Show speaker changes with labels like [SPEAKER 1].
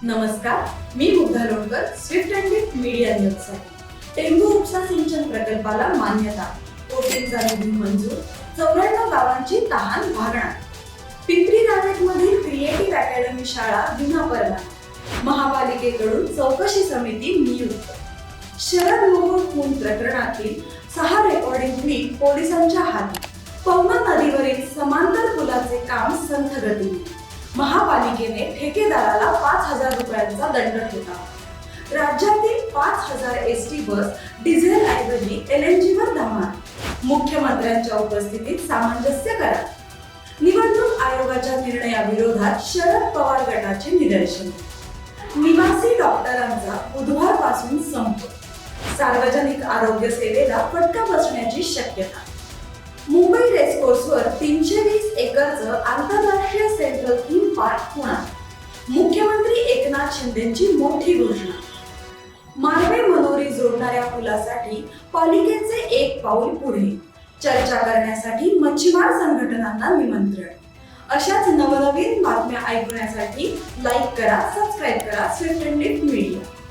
[SPEAKER 1] नमस्कार, मी Mugdha Lonkar, swift and gift media न्यूजसाठी. टेंभू उपसा सिंचन प्रकल्पाला मान्यता, कोटींचा निधी मंजूर, 94 गावांची तहान भागणार. पिंपरी रावेतमधील क्रिएटिव्ह अकॅडमी शाळा विनापरवाना, महापालिकेकडून चौकशी समिती नियुक्त. शरद मोहोळ खून प्रकरणातील 6 रेकॉर्डिंग क्लिप पोलिसांच्या हाती. पवना नदीवरील समांतर पुलाचे काम संथ गतीने. महापालिकेने ठेकेदाराला 5,000 रुपयांचा दंड ठोठावला. राज्यातील 5,000 एसटी बस डिझेल ऐवजी LNG वर धावणार. मुख्यमंत्र्यांच्या उपस्थितीत सामंजस्य करार. निवडणूक आयोगाच्या निर्णयाविरोधात शरद पवार गटाचे निदर्शन. निवासी डॉक्टरांचा बुधवारपासून संप. सार्वजनिक आरोग्य सेवेला फटका बसण्याची शक्यता. मुंबई रेसकोर्सवर 320 एकरचं आंतरराष्ट्रीय सेंट्रल थीम पार्क होणार. मुख्यमंत्री एकनाथ शिंदेंची मोठी घोषणा. मार्वे मनोरी जोडणाऱ्या पुलासाठी पालिकेचे एक पाऊल पुढे. चर्चा करण्यासाठी मच्छीमार संघटनांना निमंत्रण. अशाच नवनवीन बातम्या ऐकण्यासाठी लाईक करा, सबस्क्राईब करा स्विफ्ट अँड गिफ्ट मीडिया.